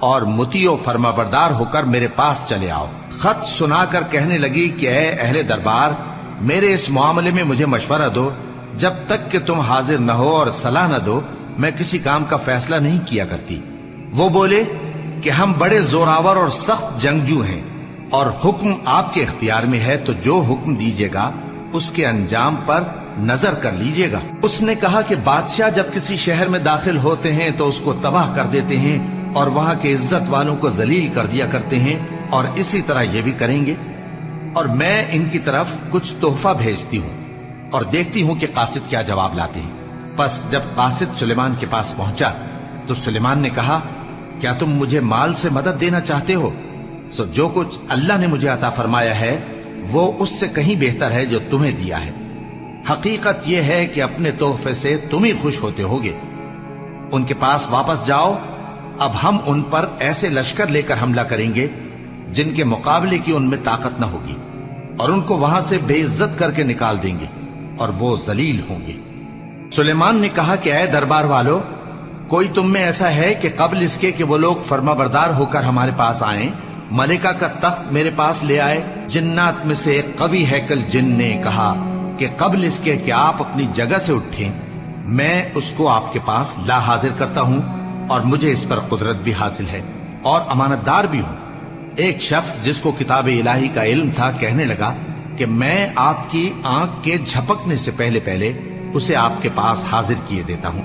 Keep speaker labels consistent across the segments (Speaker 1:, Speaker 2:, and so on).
Speaker 1: اور مطیع و فرمانبردار ہوکر میرے پاس چلے آؤ۔ خط سنا کر کہنے لگی کہ اے اہل دربار، میرے اس معاملے میں مجھے مشورہ دو، جب تک کہ تم حاضر نہ ہو اور صلاح نہ دو میں کسی کام کا فیصلہ نہیں کیا کرتی۔ وہ بولے کہ ہم بڑے زوراور اور سخت جنگجو ہیں، اور حکم آپ کے اختیار میں ہے، تو جو حکم دیجیے گا اس کے انجام پر نظر کر لیجیے گا۔ اس نے کہا کہ بادشاہ جب کسی شہر میں داخل ہوتے ہیں تو اس کو تباہ کر دیتے ہیں اور وہاں کے عزت والوں کو ذلیل کر دیا کرتے ہیں، اور اسی طرح یہ بھی کریں گے، اور میں ان کی طرف کچھ تحفہ بھیجتی ہوں اور دیکھتی ہوں کہ قاصد کیا جواب لاتے ہیں۔ پس جب قاصد سلیمان کے پاس پہنچا تو سلیمان نے کہا، کیا تم مجھے مال سے مدد دینا چاہتے ہو؟ سو جو کچھ اللہ نے مجھے عطا فرمایا ہے وہ اس سے کہیں بہتر ہے جو تمہیں دیا ہے۔ حقیقت یہ ہے کہ اپنے تحفے سے تم ہی خوش ہوتے ہوگے۔ ان کے پاس واپس جاؤ، اب ہم ان پر ایسے لشکر لے کر حملہ کریں گے جن کے مقابلے کی ان میں طاقت نہ ہوگی، اور ان کو وہاں سے بے عزت کر کے نکال دیں گے اور وہ ذلیل ہوں گے۔ سلیمان نے کہا کہ اے دربار والو، کوئی تم میں ایسا ہے کہ قبل اس کے کہ وہ لوگ فرما بردار ہو کر ہمارے پاس آئیں، ملکہ کا تخت میرے پاس لے آئے؟ جنات میں سے ایک قوی ہیکل جن نے کہا کہ قبل اس کے کہ آپ اپنی جگہ سے اٹھیں میں اس کو آپ کے پاس لا حاضر کرتا ہوں، اور مجھے اس پر قدرت بھی حاصل ہے اور امانت دار بھی ہوں۔ ایک شخص جس کو کتاب الہی کا علم تھا کہنے لگا کہ میں آپ کی آنکھ کے جھپکنے سے پہلے پہلے اسے آپ کے پاس حاضر کیے دیتا ہوں۔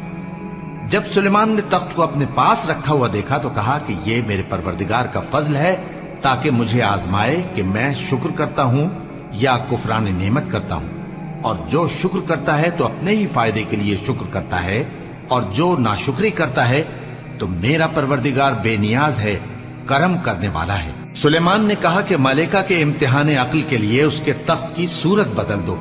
Speaker 1: جب سلیمان نے تخت کو اپنے پاس رکھا ہوا دیکھا تو کہا کہ یہ میرے پروردگار کا فضل ہے تاکہ مجھے آزمائے کہ میں شکر کرتا ہوں یا کفران نعمت کرتا ہوں، اور جو شکر کرتا ہے تو اپنے ہی فائدے کے لیے شکر کرتا ہے، اور جو ناشکری کرتا ہے تو میرا پروردگار بے نیاز ہے، کرم کرنے والا ہے۔ سلیمان نے کہا کہ ملکہ کے امتحان عقل کے لیے اس کے تخت کی صورت بدل دو،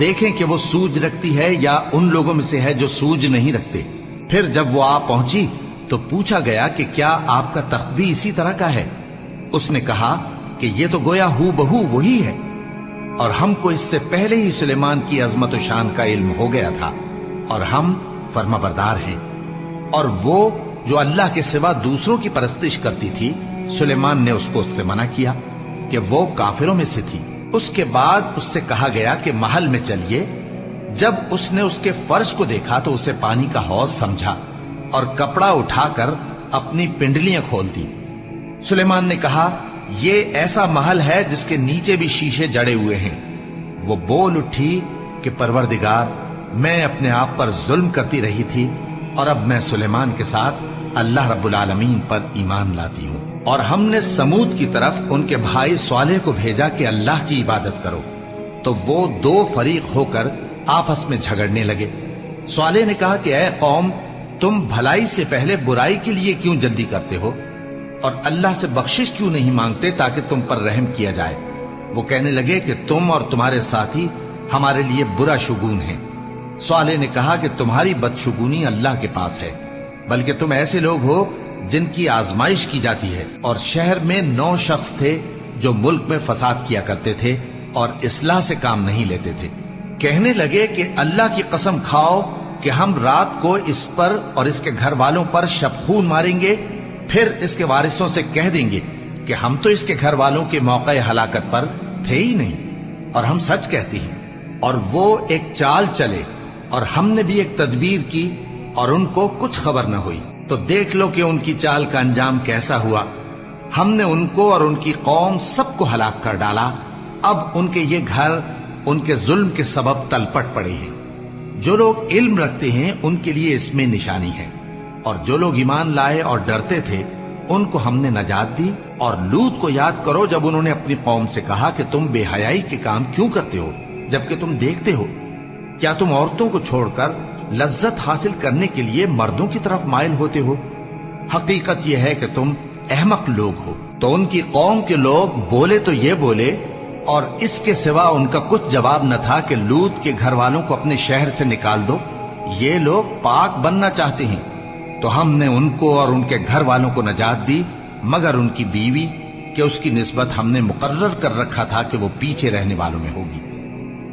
Speaker 1: دیکھیں کہ وہ سوج رکھتی ہے یا ان لوگوں میں سے ہے جو سوج نہیں رکھتے۔ پھر جب وہ آ پہنچی تو پوچھا گیا کہ کیا آپ کا تخت بھی اسی طرح کا ہے؟ اس نے کہا کہ یہ تو گویا ہو بہو وہی ہے، اور ہم کو اس سے پہلے ہی سلیمان کی عظمت و شان کا علم ہو گیا تھا، اور ہم فرما بردار ہیں۔ اور وہ جو اللہ کے سوا دوسروں کی پرستش کرتی تھی، سلیمان نے اس کو اس سے منع کیا کہ وہ کافروں میں سے تھی۔ اس کے بعد اس سے کہا گیا کہ محل میں چلیے۔ جب اس نے اس کے فرش کو دیکھا تو اسے پانی کا حوض سمجھا اور کپڑا اٹھا کر اپنی پنڈلیاں کھول دی۔ سلیمان نے کہا، یہ ایسا محل ہے جس کے نیچے بھی شیشے جڑے ہوئے ہیں۔ وہ بول اٹھی کہ پروردگار، میں اپنے آپ پر ظلم کرتی رہی تھی، اور اب میں سلیمان کے ساتھ اللہ رب العالمین پر ایمان لاتی ہوں۔ اور ہم نے سمود کی طرف ان کے بھائی صالح کو بھیجا کہ اللہ کی عبادت کرو، تو وہ دو فریق ہو کر آپس میں جھگڑنے لگے۔ صالح نے کہا کہ اے قوم، تم بھلائی سے پہلے برائی کے لیے کیوں جلدی کرتے ہو، اور اللہ سے بخشش کیوں نہیں مانگتے تاکہ تم پر رحم کیا جائے؟ وہ کہنے لگے کہ تم اور تمہارے ساتھی ہمارے لیے برا شگون ہیں۔ صالح نے کہا کہ تمہاری بدشگونی اللہ کے پاس ہے، بلکہ تم ایسے لوگ ہو جن کی آزمائش کی جاتی ہے۔ اور شہر میں 9 شخص تھے جو ملک میں فساد کیا کرتے تھے اور اصلاح سے کام نہیں لیتے تھے۔ کہنے لگے کہ اللہ کی قسم کھاؤ کہ ہم رات کو اس پر اور اس کے گھر والوں پر شبخون ماریں گے، پھر اس کے وارثوں سے کہہ دیں گے کہ ہم تو اس کے گھر والوں کے موقع ہلاکت پر تھے ہی نہیں، اور ہم سچ کہتے ہیں۔ اور وہ ایک چال چلے، اور ہم نے بھی ایک تدبیر کی، اور ان کو کچھ خبر نہ ہوئی۔ تو دیکھ لو کہ ان کی چال کا انجام کیسا ہوا۔ ہم نے ان کو اور ان کی قوم سب کو ہلاک کر ڈالا۔ اب ان کے یہ گھر ان کے ظلم کے سبب تلپٹ پڑے ہیں۔ جو لوگ علم رکھتے ہیں ان کے لیے اس میں نشانی ہے، اور جو لوگ ایمان لائے اور ڈرتے تھے ان کو ہم نے نجات دی۔ اور لوط کو یاد کرو جب انہوں نے اپنی قوم سے کہا کہ تم بے حیائی کے کام کیوں کرتے ہو جبکہ تم دیکھتے ہو؟ کیا تم عورتوں کو چھوڑ کر لذت حاصل کرنے کے لیے مردوں کی طرف مائل ہوتے ہو؟ حقیقت یہ ہے کہ تم احمق لوگ ہو۔ تو ان کی قوم کے لوگ بولے تو یہ بولے، اور اس کے سوا ان کا کچھ جواب نہ تھا کہ لوط کے گھر والوں کو اپنے شہر سے نکال دو، یہ لوگ پاک بننا چاہتے ہیں۔ تو ہم نے ان کو اور ان کے گھر والوں کو نجات دی، مگر ان کی بیوی کہ اس کی نسبت ہم نے مقرر کر رکھا تھا کہ وہ پیچھے رہنے والوں میں ہوگی۔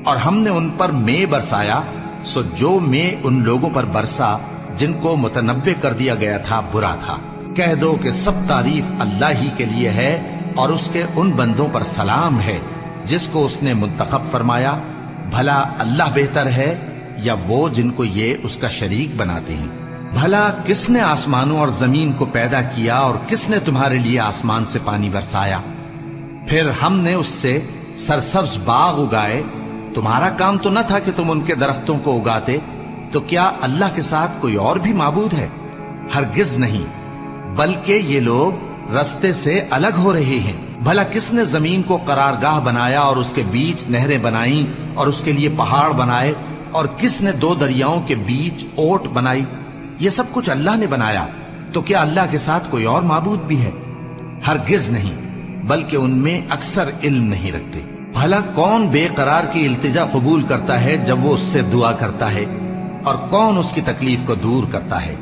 Speaker 1: اور ہم نے ان پر مے برسایا، سو جو مے ان لوگوں پر برسا جن کو متنبع کر دیا گیا تھا برا تھا۔ کہہ دو کہ سب تعریف اللہ ہی کے لیے ہے اور اس کے ان بندوں پر سلام ہے جس کو اس نے منتخب فرمایا. بھلا اللہ بہتر ہے یا وہ جن کو یہ اس کا شریک بناتے ہیں؟ بھلا کس نے آسمانوں اور زمین کو پیدا کیا اور کس نے تمہارے لیے آسمان سے پانی برسایا؟ پھر ہم نے اس سے سرسبز باغ اگائے. تمہارا کام تو نہ تھا کہ تم ان کے درختوں کو اگاتے. تو کیا اللہ کے ساتھ کوئی اور بھی معبود ہے؟ ہرگز نہیں، بلکہ یہ لوگ رستے سے الگ ہو رہے ہیں. بھلا کس نے زمین کو قرارگاہ بنایا اور اس کے بیچ نہریں بنائیں اور اس کے لیے پہاڑ بنائے، اور کس نے 2 دریاؤں کے بیچ اوٹ بنائی؟ یہ سب کچھ اللہ نے بنایا. تو کیا اللہ کے ساتھ کوئی اور معبود بھی ہے؟ ہرگز نہیں، بلکہ ان میں اکثر علم نہیں رکھتے. بھلا کون بے قرار کی التجا قبول کرتا ہے جب وہ اس سے دعا کرتا ہے، اور کون اس کی تکلیف کو دور کرتا ہے،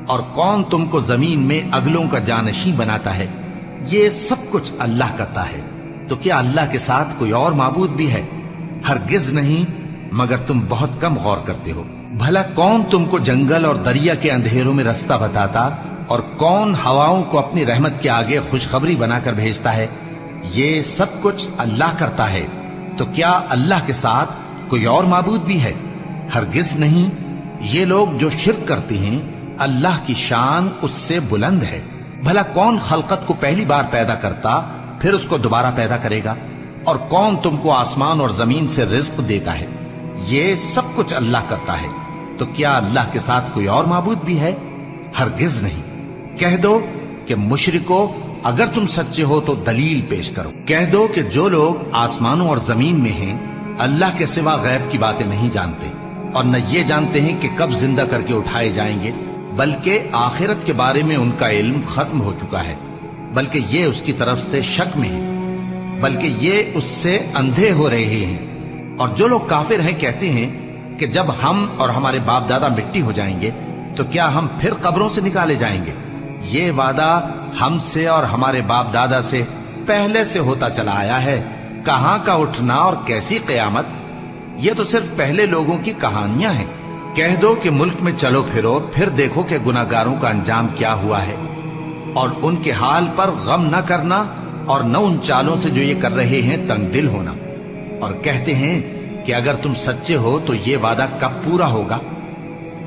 Speaker 1: اور کون تم کو زمین میں اگلوں کا جانشین بناتا ہے؟ یہ سب کچھ اللہ کرتا ہے. تو کیا اللہ کے ساتھ کوئی اور معبود بھی ہے؟ ہرگز نہیں، مگر تم بہت کم غور کرتے ہو. بھلا کون تم کو جنگل اور دریا کے اندھیروں میں رستہ بتاتا، اور کون ہواؤں کو اپنی رحمت کے آگے خوشخبری بنا کر بھیجتا ہے؟ یہ سب کچھ اللہ کرتا ہے. تو کیا اللہ کے ساتھ کوئی اور معبود بھی ہے؟ ہرگز نہیں. یہ لوگ جو شرک کرتے ہیں اللہ کی شان اس سے بلند ہے. بھلا کون خلقت کو پہلی بار پیدا کرتا پھر اس کو دوبارہ پیدا کرے گا؟ اور کون تم کو آسمان اور زمین سے رزق دیتا ہے؟ یہ سب کچھ اللہ کرتا ہے. تو کیا اللہ کے ساتھ کوئی اور معبود بھی ہے؟ ہرگز نہیں. کہہ دو کہ مشرکو، اگر تم سچے ہو تو دلیل پیش کرو. کہہ دو کہ جو لوگ آسمانوں اور زمین میں ہیں اللہ کے سوا غیب کی باتیں نہیں جانتے، اور نہ یہ جانتے ہیں کہ کب زندہ کر کے اٹھائے جائیں گے، بلکہ آخرت کے بارے میں ان کا علم ختم ہو چکا ہے، بلکہ یہ اس کی طرف سے شک میں ہے، بلکہ یہ اس سے اندھے ہو رہے ہیں. اور جو لوگ کافر ہیں کہتے ہیں کہ جب ہم اور ہمارے باپ دادا مٹی ہو جائیں گے تو کیا ہم پھر قبروں سے نکالے جائیں گے؟ یہ وعدہ ہم سے اور ہمارے باپ دادا سے پہلے سے ہوتا چلا آیا ہے. کہاں کا اٹھنا اور کیسی قیامت؟ یہ تو صرف پہلے لوگوں کی کہانیاں ہیں. کہہ دو کہ ملک میں چلو پھرو، پھر دیکھو کہ گناہگاروں کا انجام کیا ہوا ہے، اور ان کے حال پر غم نہ کرنا، اور نہ ان چالوں سے جو یہ کر رہے ہیں تنگ دل ہونا. اور کہتے ہیں کہ اگر تم سچے ہو تو یہ وعدہ کب پورا ہوگا؟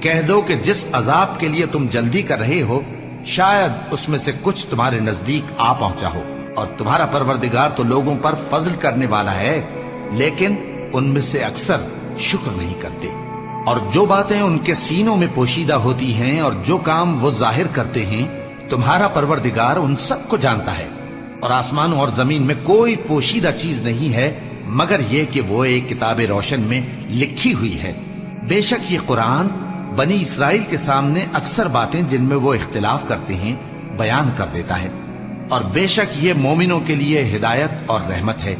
Speaker 1: کہہ دو کہ جس عذاب کے لیے تم جلدی کر رہے ہو شاید اس میں سے کچھ تمہارے نزدیک آ پہنچا ہو، اور تمہارا پروردگار تو لوگوں پر فضل کرنے والا ہے، لیکن ان میں سے اکثر شکر نہیں کرتے. اور جو باتیں ان کے سینوں میں پوشیدہ ہوتی ہیں اور جو کام وہ ظاہر کرتے ہیں تمہارا پروردگار ان سب کو جانتا ہے. اور آسمانوں اور زمین میں کوئی پوشیدہ چیز نہیں ہے مگر یہ کہ وہ ایک کتاب روشن میں لکھی ہوئی ہے. بے شک یہ قرآن بنی اسرائیل کے سامنے اکثر باتیں جن میں وہ اختلاف کرتے ہیں بیان کر دیتا ہے، اور بے شک یہ مومنوں کے لیے ہدایت اور رحمت ہے.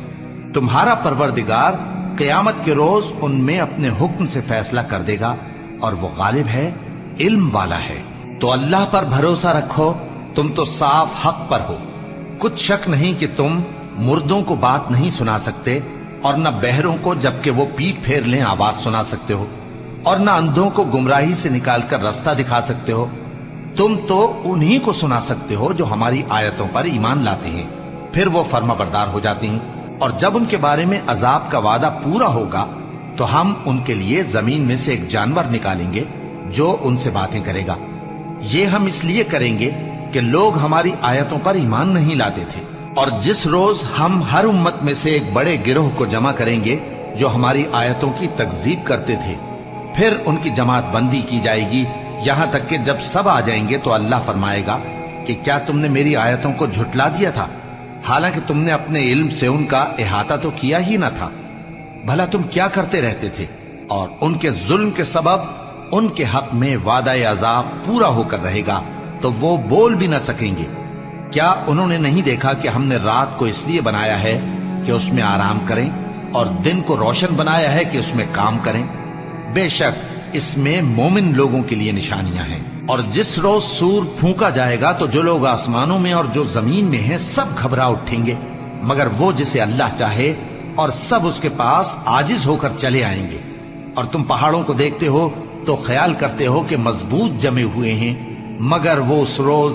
Speaker 1: تمہارا پروردگار قیامت کے روز ان میں اپنے حکم سے فیصلہ کر دے گا، اور وہ غالب ہے، علم والا ہے. تو اللہ پر بھروسہ رکھو، تم تو صاف حق پر ہو. کچھ شک نہیں کہ تم مردوں کو بات نہیں سنا سکتے، اور نہ بہروں کو جبکہ وہ پیٹ پھیر لیں آواز سنا سکتے ہو، اور نہ اندھوں کو گمراہی سے نکال کر رستہ دکھا سکتے ہو. تم تو انہی کو سنا سکتے ہو جو ہماری آیتوں پر ایمان لاتے ہیں، پھر وہ فرما بردار ہو جاتے ہیں. اور جب ان کے بارے میں عذاب کا وعدہ پورا ہوگا تو ہم ان کے لیے زمین میں سے ایک جانور نکالیں گے جو ان سے باتیں کرے گا. یہ ہم اس لیے کریں گے کہ لوگ ہماری آیتوں پر ایمان نہیں لاتے تھے. اور جس روز ہم ہر امت میں سے ایک بڑے گروہ کو جمع کریں گے جو ہماری آیتوں کی تکذیب کرتے تھے، پھر ان کی جماعت بندی کی جائے گی، یہاں تک کہ جب سب آ جائیں گے تو اللہ فرمائے گا کہ کیا تم نے میری آیتوں کو جھٹلا دیا تھا، حالانکہ تم نے اپنے علم سے ان کا احاطہ تو کیا ہی نہ تھا. بھلا تم کیا کرتے رہتے تھے؟ اور ان کے ظلم کے سبب ان کے حق میں وعدہ عذاب پورا ہو کر رہے گا تو وہ بول بھی نہ سکیں گے. کیا انہوں نے نہیں دیکھا کہ ہم نے رات کو اس لیے بنایا ہے کہ اس میں آرام کریں، اور دن کو روشن بنایا ہے کہ اس میں کام کریں؟ بے شک اس میں مومن لوگوں کے لیے نشانیاں ہیں. اور جس روز سور پھونکا جائے گا تو جو لوگ آسمانوں میں اور جو زمین میں ہیں سب گھبرا اٹھیں گے، مگر وہ جسے اللہ چاہے، اور سب اس کے پاس عاجز ہو کر چلے آئیں گے. اور تم پہاڑوں کو دیکھتے ہو تو خیال کرتے ہو کہ مضبوط جمے ہوئے ہیں، مگر وہ اس روز